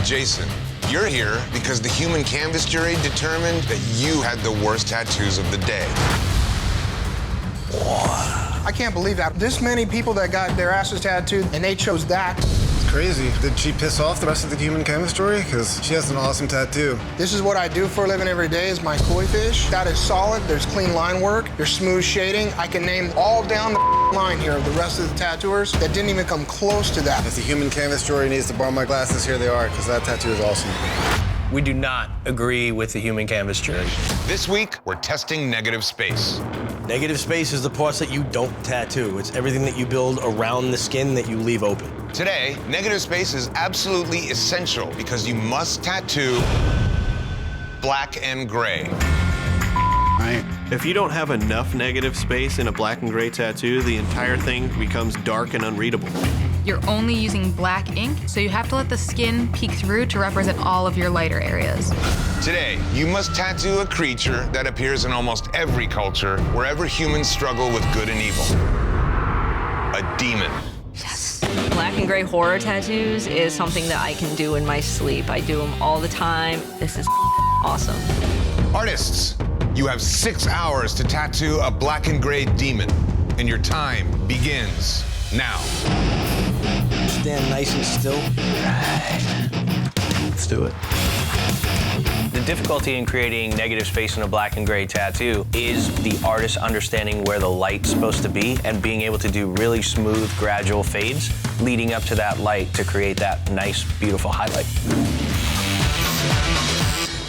Jason, you're here because the human canvas jury determined that you had the worst tattoos of the day. I can't believe that. This many people that got their asses tattooed, and they chose that. It's crazy. Did she piss off the rest of the human canvas jury? Because she has an awesome tattoo. This is what I do for a living every day is my koi fish. That is solid. There's clean line work. There's smooth shading. I can name all down the line here of the rest of the tattooers that didn't even come close to that. If the human canvas jury needs to borrow my glasses, here they are, because that tattoo is awesome. We do not agree with the human canvas jury. This week, we're testing negative space. Negative space is the parts that you don't tattoo. It's everything that you build around the skin that you leave open. Today, negative space is absolutely essential because you must tattoo black and gray. Right. If you don't have enough negative space in a black and gray tattoo, the entire thing becomes dark and unreadable. You're only using black ink, so you have to let the skin peek through to represent all of your lighter areas. Today, you must tattoo a creature that appears in almost every culture, wherever humans struggle with good and evil. A demon. Yes. Black and gray horror tattoos is something that I can do in my sleep. I do them all the time. This is awesome. Artists, you have 6 hours to tattoo a black and gray demon, and your time begins now. Stand nice and still. Right. Let's do it. The difficulty in creating negative space in a black and gray tattoo is the artist understanding where the light's supposed to be and being able to do really smooth, gradual fades leading up to that light to create that nice, beautiful highlight.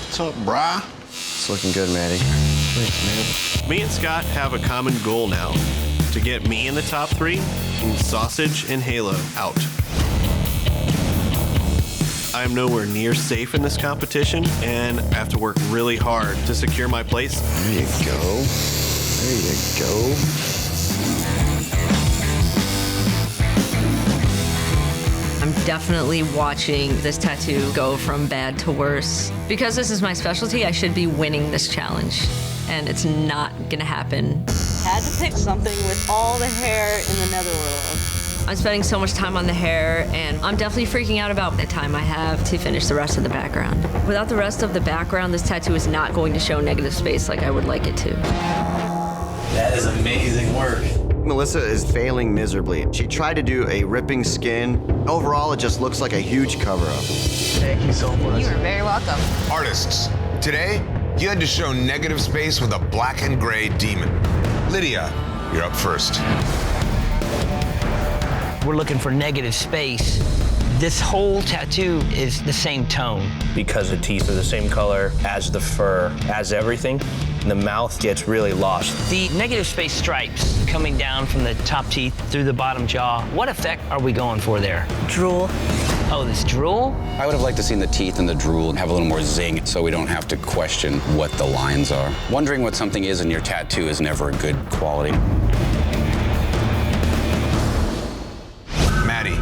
What's up, brah? It's looking good, Maddie. Thanks, man. Me and Scott have a common goal now, to get me in the top 3 and Sausage and Halo out. I am nowhere near safe in this competition, and I have to work really hard to secure my place. There you go. There you go. I'm definitely watching this tattoo go from bad to worse. Because this is my specialty, I should be winning this challenge, and it's not gonna happen. Had to pick something with all the hair in the netherworld. I'm spending so much time on the hair, and I'm definitely freaking out about the time I have to finish the rest of the background. Without the rest of the background, this tattoo is not going to show negative space like I would like it to. That is amazing work. Melissa is failing miserably. She tried to do a ripping skin. Overall, it just looks like a huge cover-up. Thank you so much. You are very welcome. Artists, today, you had to show negative space with a black and gray demon. Lydia, you're up first. We're looking for negative space. This whole tattoo is the same tone. Because the teeth are the same color as the fur, as everything, the mouth gets really lost. The negative space stripes coming down from the top teeth through the bottom jaw. What effect are we going for there? Drool. Oh, this drool? I would have liked to seen the teeth and the drool have a little more zing so we don't have to question what the lines are. Wondering what something is in your tattoo is never a good quality. Maddie.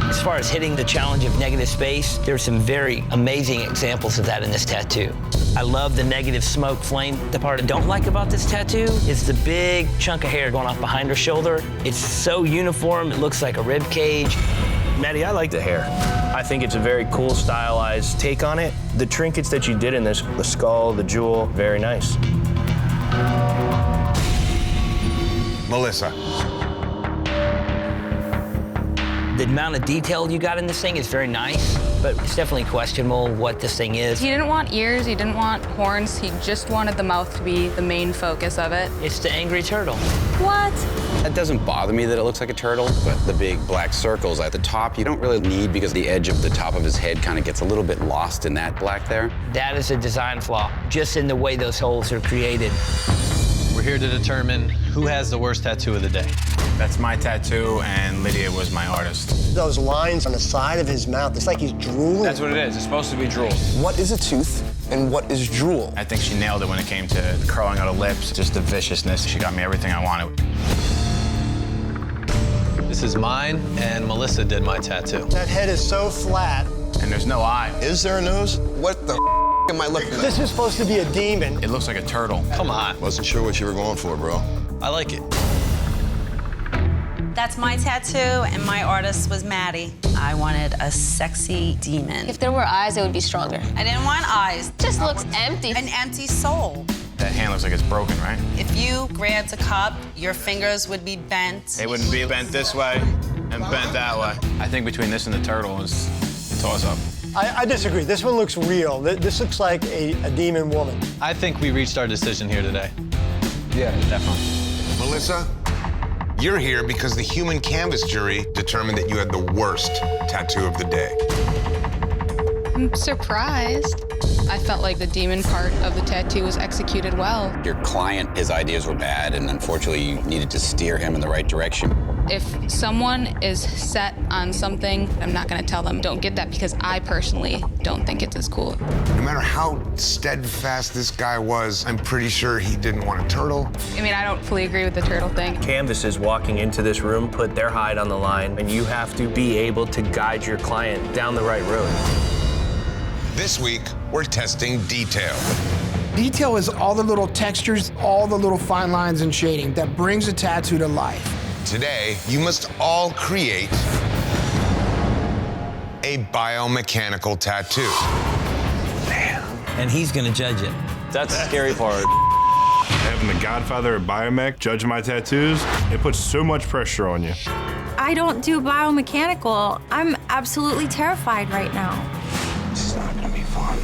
As far as hitting the challenge of negative space, there's some very amazing examples of that in this tattoo. I love the negative smoke flame. The part I don't like about this tattoo is the big chunk of hair going off behind her shoulder. It's so uniform, it looks like a rib cage. Maddie, I like the hair. I think it's a very cool, stylized take on it. The trinkets that you did in this, the skull, the jewel, very nice. Melissa. The amount of detail you got in this thing is very nice, but it's definitely questionable what this thing is. He didn't want ears, he didn't want horns, he just wanted the mouth to be the main focus of it. It's the angry turtle. What? That doesn't bother me that it looks like a turtle, but the big black circles at the top, you don't really need because the edge of the top of his head kind of gets a little bit lost in that black there. That is a design flaw, just in the way those holes are created. We're here to determine who has the worst tattoo of the day. That's my tattoo, and Lydia was my artist. Those lines on the side of his mouth, it's like he's drooling. That's what it is. It's supposed to be drool. What is a tooth and what is drool? I think she nailed it when it came to curling out of lips, just the viciousness. She got me everything I wanted. This is mine, and Melissa did my tattoo. That head is so flat. And there's no eye. Is there a nose? What the am I looking at? This is supposed to be a demon. It looks like a turtle. Come on. Wasn't sure what you were going for, bro. I like it. That's my tattoo, and my artist was Maddie. I wanted a sexy demon. If there were eyes, it would be stronger. I didn't want eyes. Just looks empty. An empty soul. That hand looks like it's broken, right? If you grabbed a cup, your fingers would be bent. It wouldn't be bent this way and bent that way. I think between this and the turtle is a toss-up. I disagree. This one looks real. This looks like a demon woman. I think we reached our decision here today. Yeah, definitely. Melissa, you're here because the human canvas jury determined that you had the worst tattoo of the day. I'm surprised. I felt like the demon part of the tattoo was executed well. Your client, his ideas were bad, and unfortunately, you needed to steer him in the right direction. If someone is set on something, I'm not gonna tell them, don't get that, because I personally don't think it's as cool. No matter how steadfast this guy was, I'm pretty sure he didn't want a turtle. I mean, I don't fully agree with the turtle thing. Canvases walking into this room put their hide on the line, and you have to be able to guide your client down the right road. This week, we're testing detail. Detail is all the little textures, all the little fine lines and shading that brings a tattoo to life. Today, you must all create a biomechanical tattoo. And he's gonna judge it. That's the scary part. Having the godfather of Biomech judge my tattoos, it puts so much pressure on you. I don't do biomechanical. I'm absolutely terrified right now. This is not gonna be fun.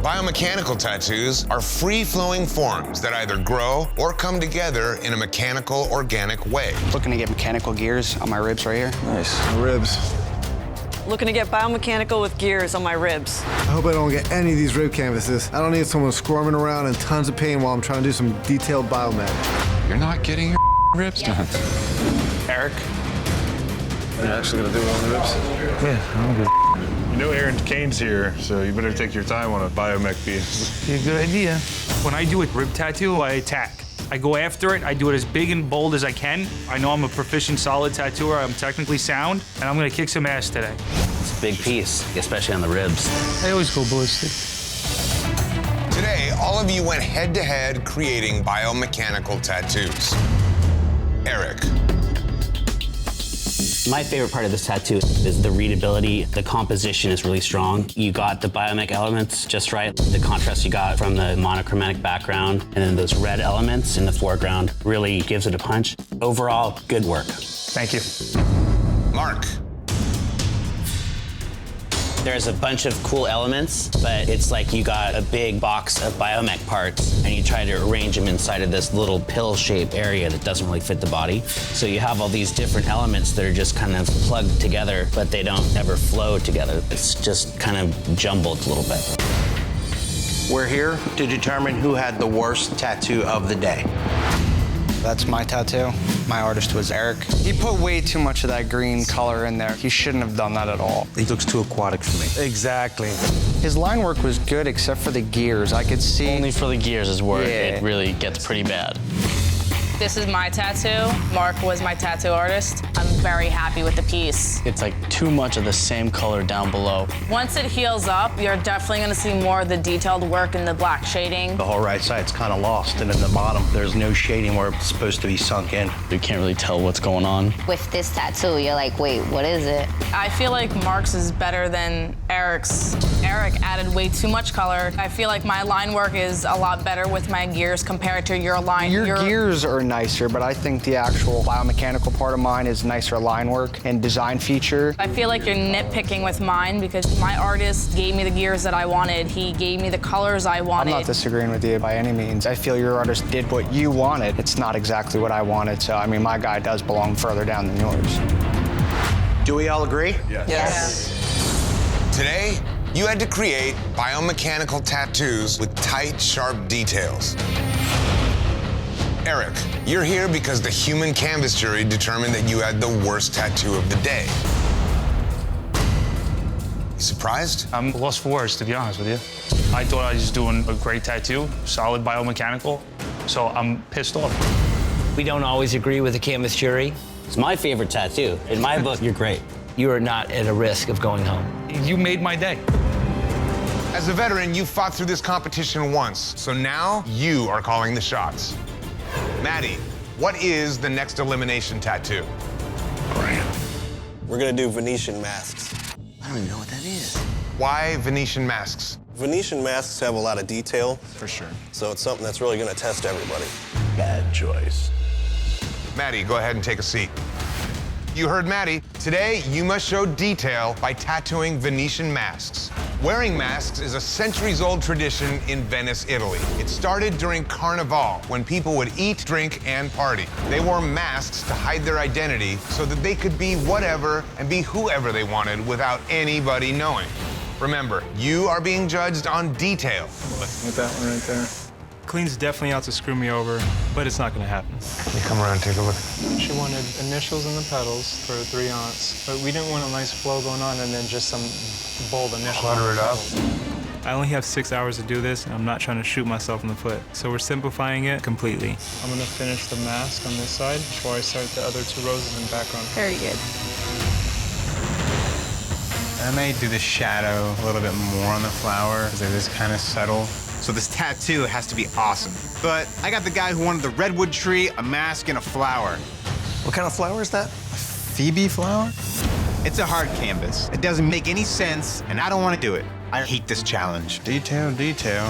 Biomechanical tattoos are free-flowing forms that either grow or come together in a mechanical, organic way. Looking to get mechanical gears on my ribs right here. Nice. Ribs. Looking to get biomechanical with gears on my ribs. I hope I don't get any of these rib canvases. I don't need someone squirming around in tons of pain while I'm trying to do some detailed biomech. You're not getting your ribs done. Eric? You're actually gonna do it on the ribs? Yeah, I'm good. You know Aaron Kane's here, so you better take your time on a biomech piece. A good idea. When I do a rib tattoo, I attack. I go after it. I do it as big and bold as I can. I know I'm a proficient, solid tattooer. I'm technically sound, and I'm gonna kick some ass today. It's a big piece, especially on the ribs. I always go ballistic. Today, all of you went head-to-head creating biomechanical tattoos. Eric. My favorite part of this tattoo is the readability. The composition is really strong. You got the biomech elements just right. The contrast you got from the monochromatic background and then those red elements in the foreground really gives it a punch. Overall, good work. Thank you. Mark. There's a bunch of cool elements, but it's like you got a big box of biomech parts and you try to arrange them inside of this little pill-shaped area that doesn't really fit the body. So you have all these different elements that are just kind of plugged together, but they don't ever flow together. It's just kind of jumbled a little bit. We're here to determine who had the worst tattoo of the day. That's my tattoo. My artist was Eric. He put way too much of that green color in there. He shouldn't have done that at all. He looks too aquatic for me. Exactly. His line work was good except for the gears. I could see... Only for the gears is where it really gets pretty bad. This is my tattoo. Mark was my tattoo artist. I'm very happy with the piece. It's like too much of the same color down below. Once it heals up, you're definitely gonna see more of the detailed work in the black shading. The whole right side's kind of lost, and in the bottom, there's no shading where it's supposed to be sunk in. You can't really tell what's going on. With this tattoo, you're like, wait, what is it? I feel like Mark's is better than Eric's. Eric added way too much color. I feel like my line work is a lot better with my gears compared to your line. Your gears are nicer, but I think the actual biomechanical part of mine is nicer line work and design feature. I feel like you're nitpicking with mine because my artist gave me the gears that I wanted. He gave me the colors I wanted. I'm not disagreeing with you by any means. I feel your artist did what you wanted. It's not exactly what I wanted, so I mean, my guy does belong further down than yours. Do we all agree? Yes. Today, you had to create biomechanical tattoos with tight, sharp details. Eric, you're here because the human canvas jury determined that you had the worst tattoo of the day. You surprised? I'm lost for words, to be honest with you. I thought I was doing a great tattoo, solid biomechanical, so I'm pissed off. We don't always agree with the canvas jury. It's my favorite tattoo. In my book, you're great. You are not at a risk of going home. You made my day. As a veteran, you fought through this competition once, so now you are calling the shots. Maddie, What is the next elimination tattoo? We're gonna do Venetian masks. I don't even know what that is. Why Venetian masks? Venetian masks have a lot of detail. For sure. So it's something that's really gonna test everybody. Bad choice. Maddie, go ahead and take a seat. You heard Maddie. Today, you must show detail by tattooing Venetian masks. Wearing masks is a centuries-old tradition in Venice, Italy. It started during Carnival, when people would eat, drink, and party. They wore masks to hide their identity so that they could be whatever and be whoever they wanted without anybody knowing. Remember, you are being judged on detail. With that one right there. Clean's definitely out to screw me over, but it's not gonna happen. You come around and take a look. She wanted initials in the pedals for 3 ounce, but we didn't want a nice flow going on and then just some bold initials. Clutter it up. I only have 6 hours to do this, and I'm not trying to shoot myself in the foot. So we're simplifying it completely. I'm gonna finish the mask on this side before I start the other 2 roses in background. Very good. I may do the shadow a little bit more on the flower because it is kind of subtle. So this tattoo has to be awesome. But I got the guy who wanted the redwood tree, a mask, and a flower. What kind of flower is that? Phoebe flower? It's a hard canvas. It doesn't make any sense, and I don't want to do it. I hate this challenge. Detail, detail.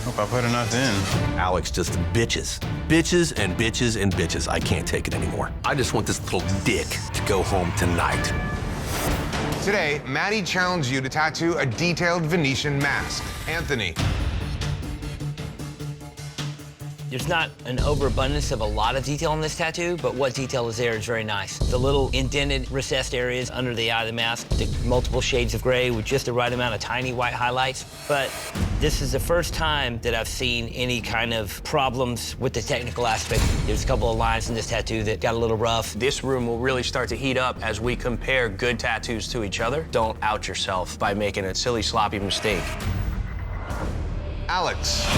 Hope I put enough in. Alex just bitches. Bitches and bitches and bitches. I can't take it anymore. I just want this little dick to go home tonight. Today, Maddie challenged you to tattoo a detailed Venetian mask. Anthony. There's not an overabundance of a lot of detail on this tattoo, but what detail is there is very nice. The little indented, recessed areas under the eye of the mask, the multiple shades of gray with just the right amount of tiny white highlights. But this is the first time that I've seen any kind of problems with the technical aspect. There's a couple of lines in this tattoo that got a little rough. This room will really start to heat up as we compare good tattoos to each other. Don't out yourself by making a silly, sloppy mistake. Alex.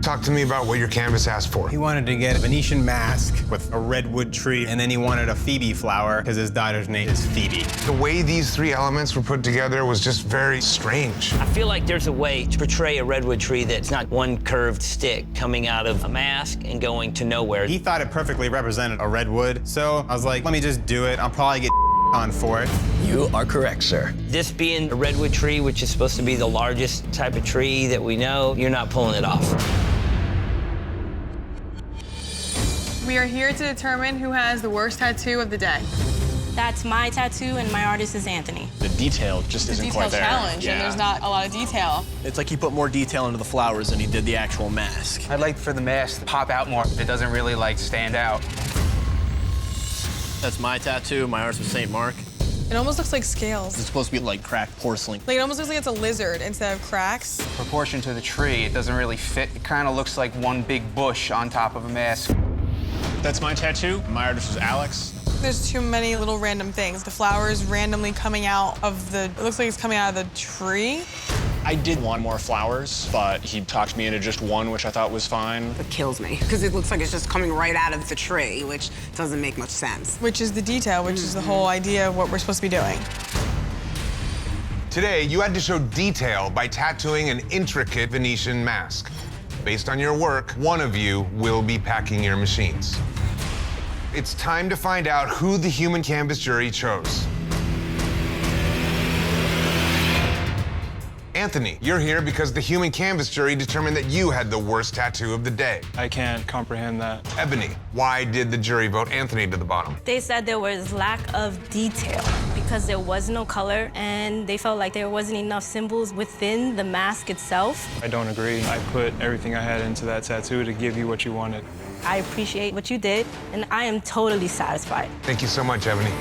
Talk to me about what your canvas asked for. He wanted to get a Venetian mask with a redwood tree, and then he wanted a Phoebe flower because his daughter's name is Phoebe. The way these 3 elements were put together was just very strange. I feel like there's a way to portray a redwood tree that's not one curved stick coming out of a mask and going to nowhere. He thought it perfectly represented a redwood, so I was like, let me just do it. I'll probably get on for it. You are correct, sir. This being a redwood tree, which is supposed to be the largest type of tree that we know, you're not pulling it off. We are here to determine who has the worst tattoo of the day. That's my tattoo, and my artist is Anthony. The detail just It's a detail challenge, and there's not a lot of detail. It's like he put more detail into the flowers than he did the actual mask. I'd like for the mask to pop out more. It doesn't really, stand out. That's my tattoo. My artist was St. Mark. It almost looks like scales. It's supposed to be like cracked porcelain. Like, it almost looks like it's a lizard instead of cracks. Proportion to the tree, it doesn't really fit. It kind of looks like one big bush on top of a mask. That's my tattoo. My artist is Alex. There's too many little random things. The flowers randomly coming out of the, it looks like it's coming out of the tree. I did want more flowers, but he talked me into just one, which I thought was fine. It kills me, because it looks like it's just coming right out of the tree, which doesn't make much sense. Which is the detail, which is the whole idea of what we're supposed to be doing. Today, you had to show detail by tattooing an intricate Venetian mask. Based on your work, one of you will be packing your machines. It's time to find out who the human canvas jury chose. Anthony, you're here because the human canvas jury determined that you had the worst tattoo of the day. I can't comprehend that. Ebony, why did the jury vote Anthony to the bottom? They said there was lack of detail because there was no color, and they felt like there wasn't enough symbols within the mask itself. I don't agree. I put everything I had into that tattoo to give you what you wanted. I appreciate what you did, and I am totally satisfied. Thank you so much, Ebony.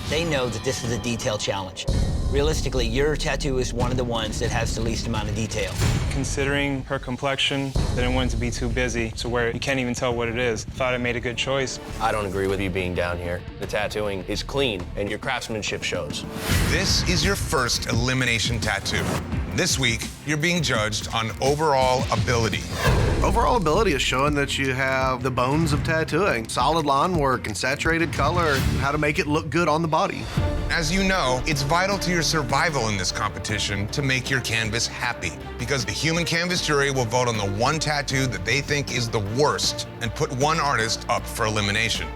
They know that this is a detail challenge. Realistically, your tattoo is one of the ones that has the least amount of detail. Considering her complexion, I didn't want it to be too busy to where you can't even tell what it is. Thought I made a good choice. I don't agree with you being down here. The tattooing is clean, and your craftsmanship shows. This is your first elimination tattoo. This week, you're being judged on overall ability. Overall ability is showing that you have the bones of tattooing, solid line work and saturated color, and how to make it look good on the body. As you know, it's vital to your survival in this competition to make your canvas happy, because the human canvas jury will vote on the one tattoo that they think is the worst and put one artist up for elimination.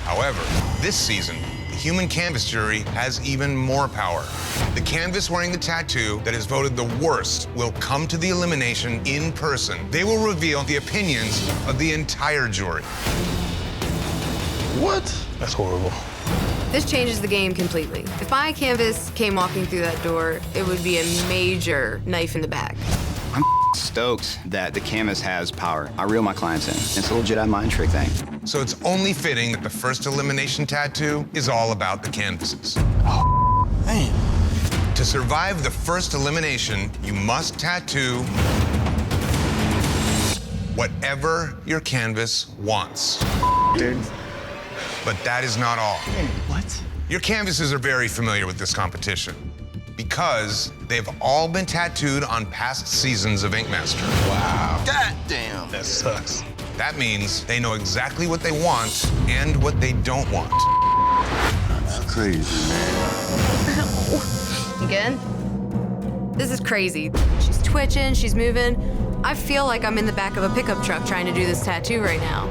However, this season, the human canvas jury has even more power. The canvas wearing the tattoo that is voted the worst will come to the elimination in person. They will reveal the opinions of the entire jury. What? That's horrible. This changes the game completely. If my canvas came walking through that door, it would be a major knife in the back. I'm stoked that the canvas has power. I reel my clients in. It's a legit mind trick thing. So it's only fitting that the first elimination tattoo is all about the canvases. Oh, man. To survive the first elimination, you must tattoo whatever your canvas wants. Dude. But that is not all. What? Your canvases are very familiar with this competition because they've all been tattooed on past seasons of Ink Master. Wow. God damn. That sucks. That means they know exactly what they want and what they don't want. That's crazy, man. You good? This is crazy. She's twitching, she's moving. I feel like I'm in the back of a pickup truck trying to do this tattoo right now.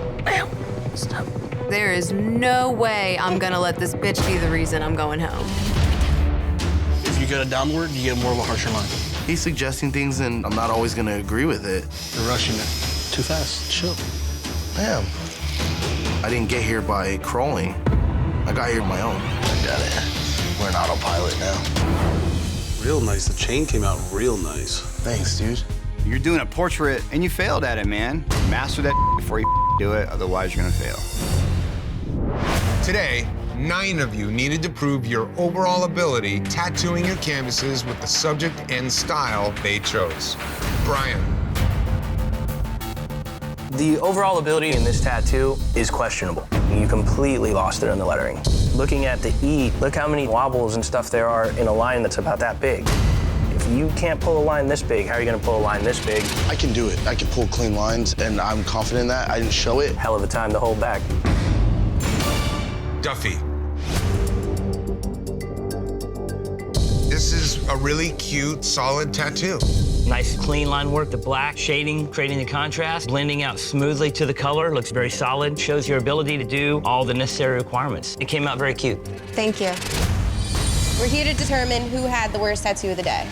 Stop. There is no way I'm gonna let this bitch be the reason I'm going home. If you get a downward, you get more of a harsher line. He's suggesting things, and I'm not always gonna agree with it. You're rushing it. Too fast. Chill. I am. I didn't get here by crawling. I got here on my own. I got it. We're an autopilot now. Real nice. The chain came out real nice. Thanks, dude. You're doing a portrait and you failed at it, man. Master that before you do it, otherwise you're gonna fail. Today, 9 of you needed to prove your overall ability tattooing your canvases with the subject and style they chose. Brian. The overall ability in this tattoo is questionable. You completely lost it in the lettering. Looking at the E, look how many wobbles and stuff there are in a line that's about that big. If you can't pull a line this big, how are you gonna pull a line this big? I can do it. I can pull clean lines, and I'm confident in that. I didn't show it. Hell of a time to hold back. Duffy. This is a really cute, solid tattoo. Nice clean line work, the black shading, creating the contrast, blending out smoothly to the color, looks very solid, shows your ability to do all the necessary requirements. It came out very cute. Thank you. We're here to determine who had the worst tattoo of the day.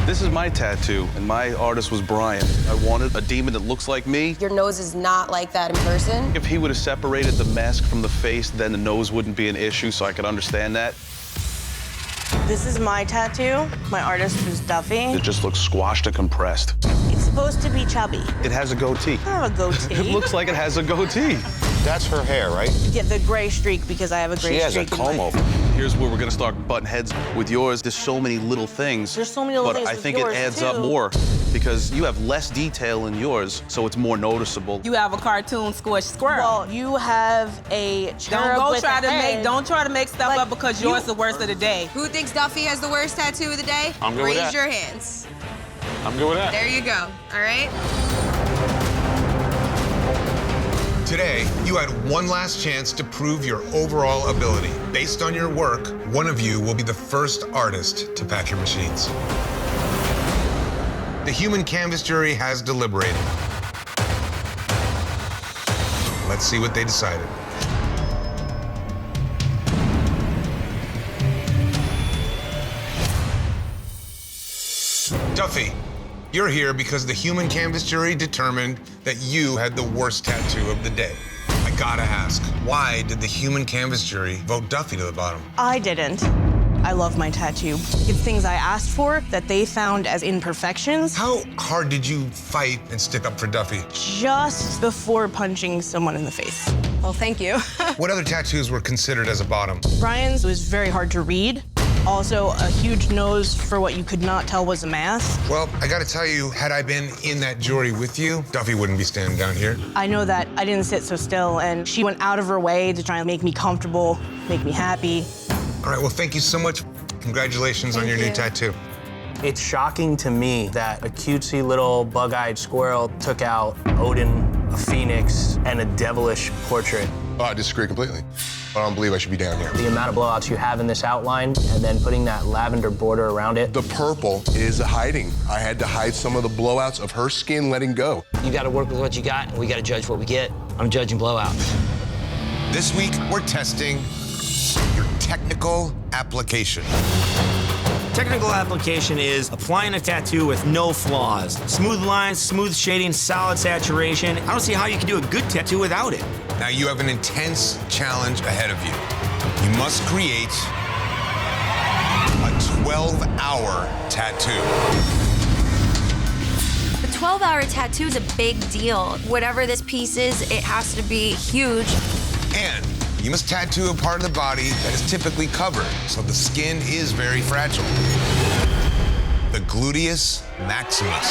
This is my tattoo, and my artist was Brian. I wanted a demon that looks like me. Your nose is not like that in person. If he would have separated the mask from the face, then the nose wouldn't be an issue, so I could understand that. This is my tattoo. My artist was Duffy. It just looks squashed and compressed. It's supposed to be chubby. It has a goatee. I have a goatee. It looks like it has a goatee. That's her hair, right? Get the gray streak because I have a gray streak. She has a comb over. Here's where we're gonna start butting heads with yours. There's so many little things. There's so many little things But I with think it yours, adds too. up more because you have less detail in yours, so it's more noticeable. You have a cartoon squished squirrel. Well, you have a cherub Don't with try a to head. make stuff up because yours is the worst of the day. Who thinks Duffy has the worst tattoo of the day? I'm good with Raise that. your hands. I'm good with that. There you go. All right? Today, you had one last chance to prove your overall ability. Based on your work, one of you will be the first artist to pack your machines. The human canvas jury has deliberated. Let's see what they decided. Duffy, you're here because the human canvas jury determined that you had the worst tattoo of the day. I gotta ask, why did the human canvas jury vote Duffy to the bottom? I didn't. I love my tattoo. It's things I asked for that they found as imperfections. How hard did you fight and stick up for Duffy? Just before punching someone in the face. Well, thank you. What other tattoos were considered as a bottom? Brian's was very hard to read. Also, a huge nose for what you could not tell was a mask. Well, I gotta tell you, had I been in that jury with you, Duffy wouldn't be standing down here. I know that I didn't sit so still, and she went out of her way to try and make me comfortable, make me happy. All right, well, thank you so much. Congratulations on your new tattoo. It's shocking to me that a cutesy little bug-eyed squirrel took out Odin, a phoenix, and a devilish portrait. Oh, I disagree completely. I don't believe I should be down here. The amount of blowouts you have in this outline and then putting that lavender border around it. The purple is hiding. I had to hide some of the blowouts of her skin letting go. You got to work with what you got, and we got to judge what we get. I'm judging blowouts. This week, we're testing your technical application. Technical application is applying a tattoo with no flaws. Smooth lines, smooth shading, solid saturation. I don't see how you can do a good tattoo without it. Now you have an intense challenge ahead of you. You must create a 12-hour tattoo. The 12-hour tattoo is a big deal. Whatever this piece is, it has to be huge. And you must tattoo a part of the body that is typically covered, so the skin is very fragile. The gluteus maximus.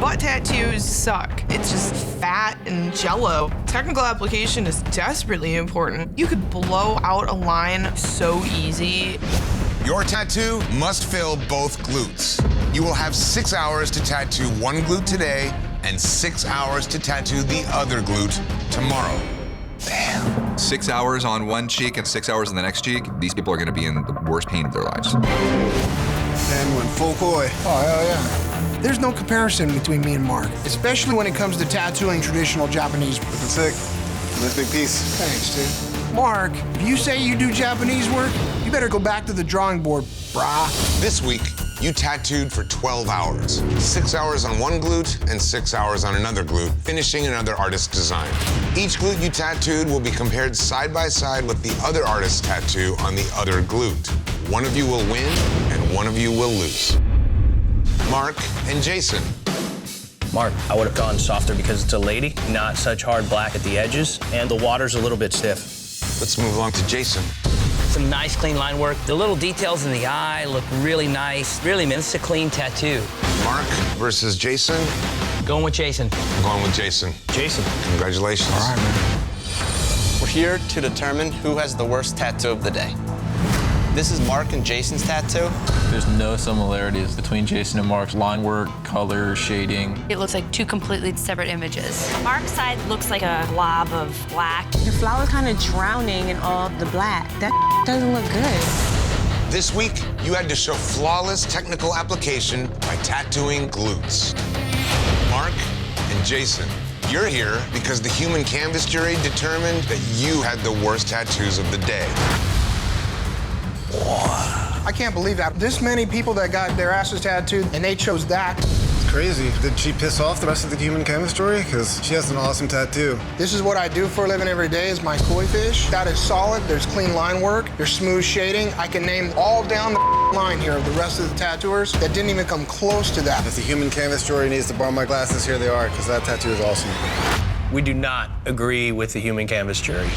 Butt tattoos suck. It's just fat and jello. Technical application is desperately important. You could blow out a line so easy. Your tattoo must fill both glutes. You will have 6 hours to tattoo one glute today and 6 hours to tattoo the other glute tomorrow. Damn. 6 hours on one cheek and 6 hours on the next cheek. These people are gonna be in the worst pain of their lives. And went full koi. Oh, hell yeah. There's no comparison between me and Mark, especially when it comes to tattooing traditional Japanese. Looking sick. Nice big piece. Thanks, dude. Mark, if you say you do Japanese work, you better go back to the drawing board, brah. This week, you tattooed for 12 hours. 6 hours on one glute and 6 hours on another glute, finishing another artist's design. Each glute you tattooed will be compared side by side with the other artist's tattoo on the other glute. One of you will win and one of you will lose. Mark and Jason. Mark, I would have gone softer because it's a lady, not such hard black at the edges, and the water's a little bit stiff. Let's move along to Jason. Some nice clean line work. The little details in the eye look really nice. Really, man, it's a clean tattoo. Mark versus Jason. Going with Jason. I'm going with Jason. Jason. Congratulations. All right, man. We're here to determine who has the worst tattoo of the day. This is Mark and Jason's tattoo. There's no similarities between Jason and Mark's line work, color, shading. It looks like two completely separate images. Mark's side looks like a blob of black. Your flower's kind of drowning in all the black. That doesn't look good. This week, you had to show flawless technical application by tattooing glutes. Mark and Jason, you're here because the human canvas jury determined that you had the worst tattoos of the day. I can't believe that. This many people that got their asses tattooed, and they chose that. It's crazy. Did she piss off the rest of the human canvas jury? Because she has an awesome tattoo. This is what I do for a living every day is my koi fish. That is solid. There's clean line work. There's smooth shading. I can name all down the line here of the rest of the tattooers that didn't even come close to that. If the human canvas jury needs to borrow my glasses, here they are, because that tattoo is awesome. We do not agree with the human canvas jury.